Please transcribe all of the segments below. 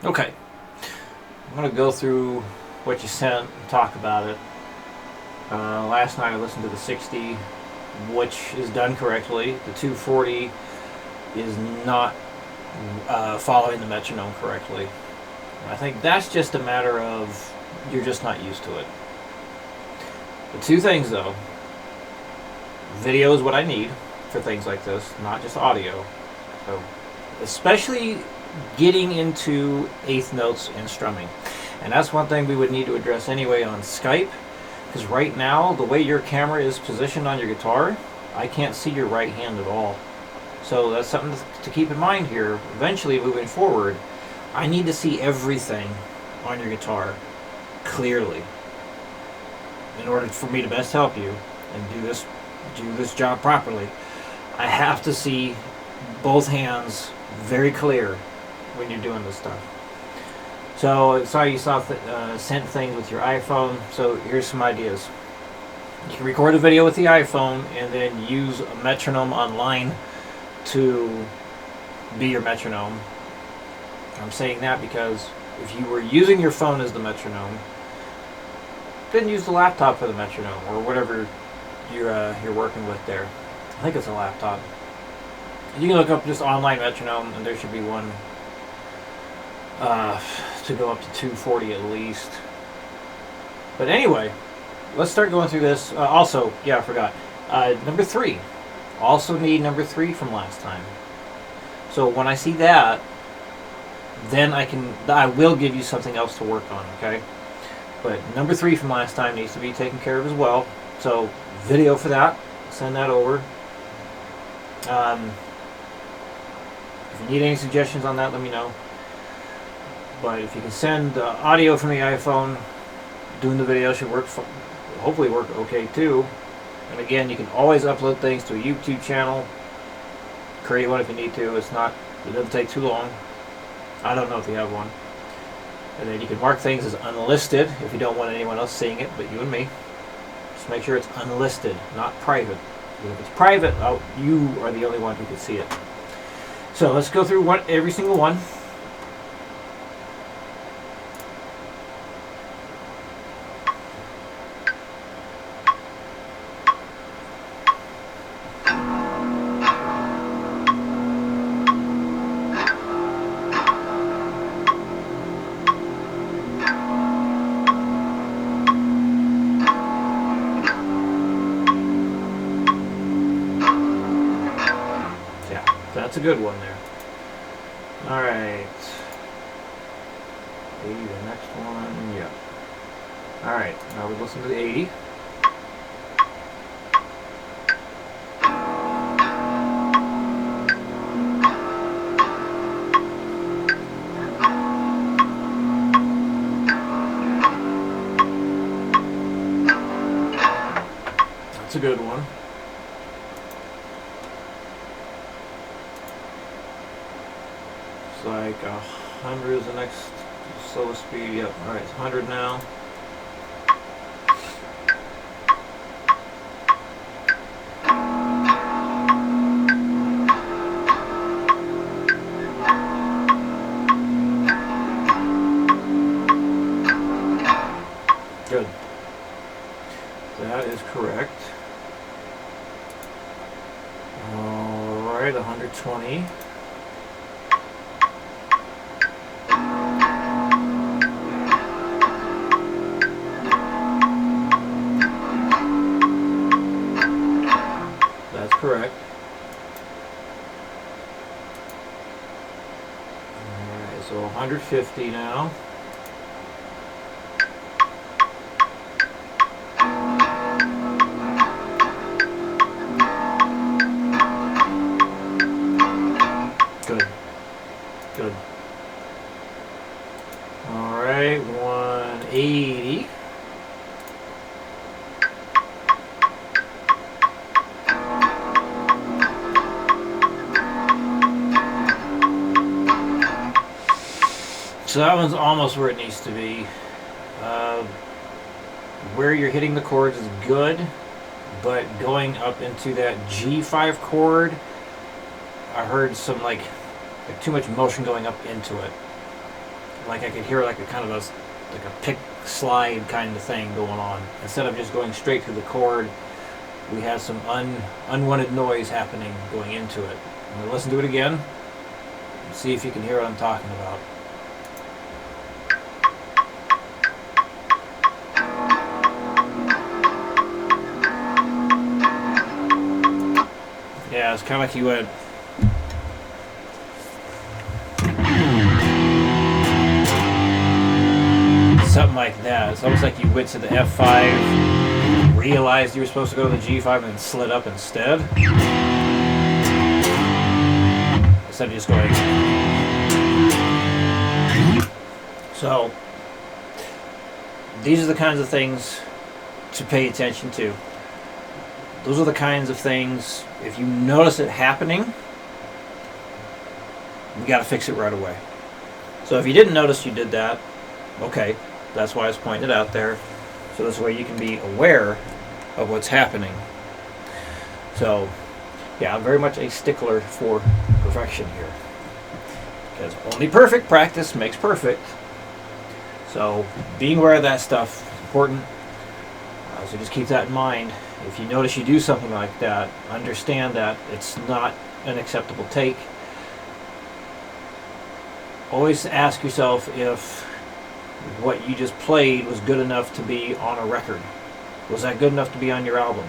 Okay, I'm going to go through what you sent and talk about it. Last night I listened to the 60, which is done correctly. The 240 is not following the metronome correctly. I think that's just a matter of you're just not used to it. The two things though, video is what I need for things like this, not just audio. So, especially getting into eighth notes and strumming. And that's one thing we would need to address anyway on Skype, because right now, the way your camera is positioned on your guitar, I can't see your right hand at all. So that's something to keep in mind here. Eventually, moving forward, I need to see everything on your guitar clearly in order for me to best help you and do this job properly. I have to see both hands very clear when you're doing this stuff. So sorry you saw sent things with your iPhone. So here's some ideas. You can record a video with the iPhone and then use a metronome online to be your metronome. I'm saying that because if you were using your phone as the metronome, then use the laptop for the metronome or whatever you're working with there. I think it's a laptop. You can look up just online metronome, and there should be one to go up to 240 at least. But anyway, let's start going through this. Also, yeah, I forgot. Number 3. Also need number 3 from last time. So when I see that, then I will give you something else to work on, okay? But number 3 from last time needs to be taken care of as well. So video for that, send that over. If you need any suggestions on that, let me know. But if you can send audio from the iPhone, doing the video should hopefully work okay too. And again, you can always upload things to a YouTube channel. Create one if you need to. It doesn't take too long. I don't know if you have one. And then you can mark things as unlisted if you don't want anyone else seeing it, but you and me. Just make sure it's unlisted, not private. Because if it's private, you are the only one who can see it. So let's go through every single one. That's a good one there. Alright. 80, the next one, yeah. Alright, now we listen to the 80. That's a good one. It's like 100 is the next slowest speed. Yep. Alright, it's 100 now. Good. That is correct. Alright, 120. Correct. Alright, so 150 now. Good. Good. Alright, 180. So that one's almost where it needs to be. Where you're hitting the chords is good, but going up into that G5 chord, I heard some like too much motion going up into it. like I could hear like a kind of like a pick slide kind of thing going on. Instead of just going straight to the chord, we had some unwanted noise happening going into it. I'm going to listen to it again and see if you can hear what I'm talking about. Yeah, it's kind of like you went. Something like that. It's almost like you went to the F5, realized you were supposed to go to the G5, and then slid up instead. Instead of just going. So, these are the kinds of things to pay attention to. Those are the kinds of things, if you notice it happening, you got to fix it right away. So if you didn't notice you did that, okay, that's why I was pointing it out there. So this way you can be aware of what's happening. So, yeah, I'm very much a stickler for perfection here. Because only perfect practice makes perfect. So being aware of that stuff is important. So just keep that in mind. If you notice you do something like that, understand that it's not an acceptable take. Always ask yourself if what you just played was good enough to be on a record. Was that good enough to be on your album?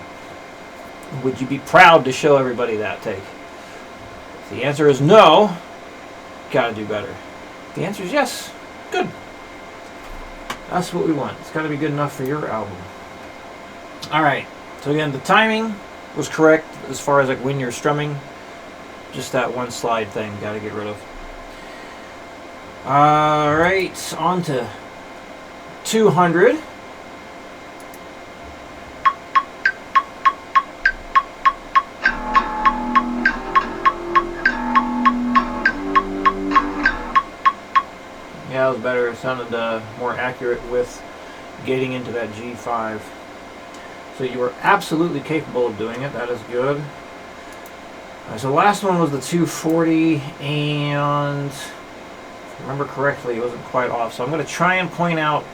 Would you be proud to show everybody that take? If the answer is no, gotta do better. If the answer is yes, good. That's what we want. It's gotta be good enough for your album. Alright, so again, the timing was correct as far as like when you're strumming. Just that one slide thing, gotta get rid of. Alright, on to 200. Yeah, it was better. It sounded more accurate with getting into that G5. So you were absolutely capable of doing it. That is good. So the last one was the 240, and if I remember correctly, it wasn't quite off. So I'm going to try and point out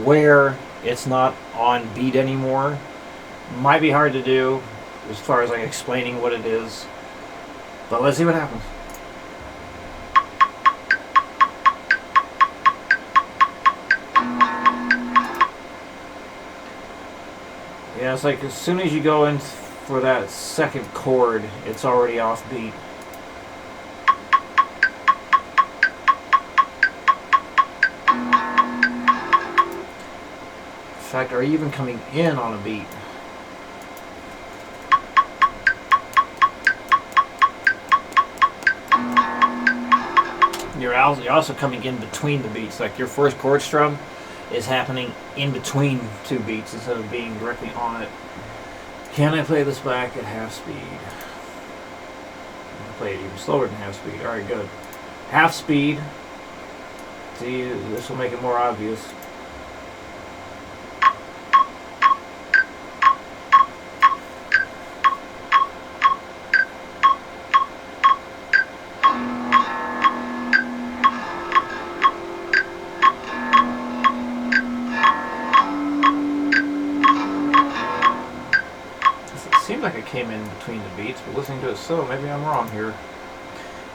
where it's not on beat anymore. Might be hard to do as far as like explaining what it is, but let's see what happens. Yeah, it's like as soon as you go in for that second chord, it's already off beat. In fact, are you even coming in on a beat? You're also coming in between the beats. Like your first chord strum is happening in between two beats instead of being directly on it. Can I play this back at half speed? I'm gonna play it even slower than half speed. Alright, good. Half speed. See, this will make it more obvious. Like it came in between the beats, but listening to it slow, maybe I'm wrong here.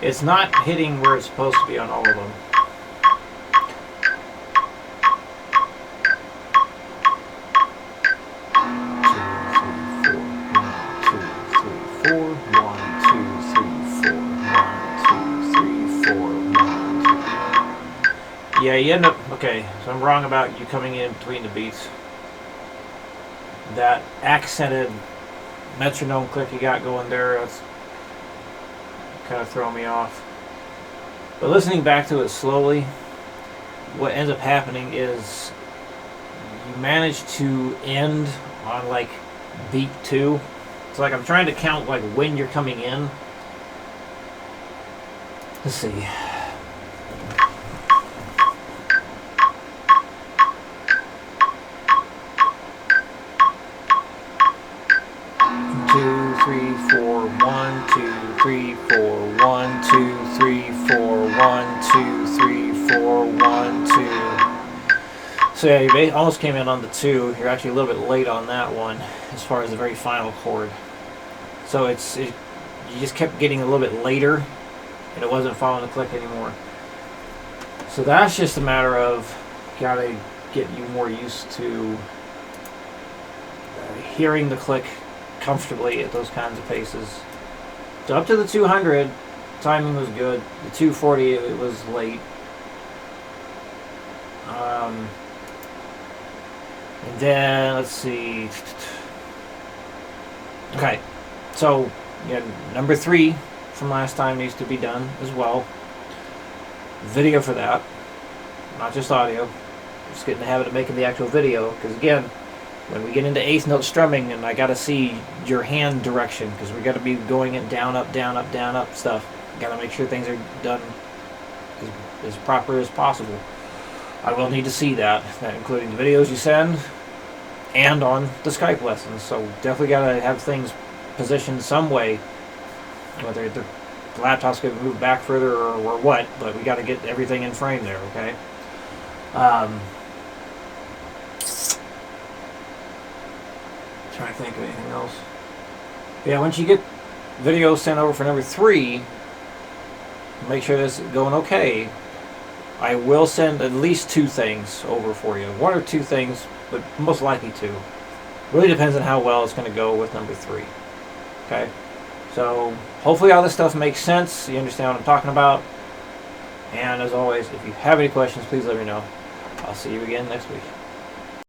It's not hitting where it's supposed to be on all of them. Yeah, you end up, okay, so I'm wrong about you coming in between the beats. That accented metronome click you got going there, that's kind of throwing me off. But listening back to it slowly, what ends up happening is you manage to end on like beat 2. It's like I'm trying to count like when you're coming in. Let's see. Three, four, 1, 2, 3, 4, 1, 2, 3, 4, 1, So yeah, you almost came in on the 2. You're actually a little bit late on that one as far as the very final chord. So you just kept getting a little bit later, and it wasn't following the click anymore. So that's just a matter of gotta get you more used to hearing the click comfortably at those kinds of paces. So up to the 200, timing was good. The 240, it was late. And then, let's see. Okay, so yeah, number 3 from last time needs to be done as well. Video for that, not just audio. Just get in the habit of making the actual video, because again, when we get into eighth note strumming, and I got to see your hand direction, because we got to be going it down, up, down, up, down, up stuff. Got to make sure things are done as proper as possible. I will need to see that including the videos you send and on the Skype lessons. So definitely got to have things positioned some way, whether the laptop's going to move back further or what, but we got to get everything in frame there, okay? Trying to think of anything else. Yeah, once you get video sent over for number 3, make sure this is going okay. I will send at least 2 things over for you. 1 or 2 things, but most likely 2. Really depends on how well it's going to go with number 3. Okay? So, hopefully all this stuff makes sense. You understand what I'm talking about. And as always, if you have any questions, please let me know. I'll see you again next week.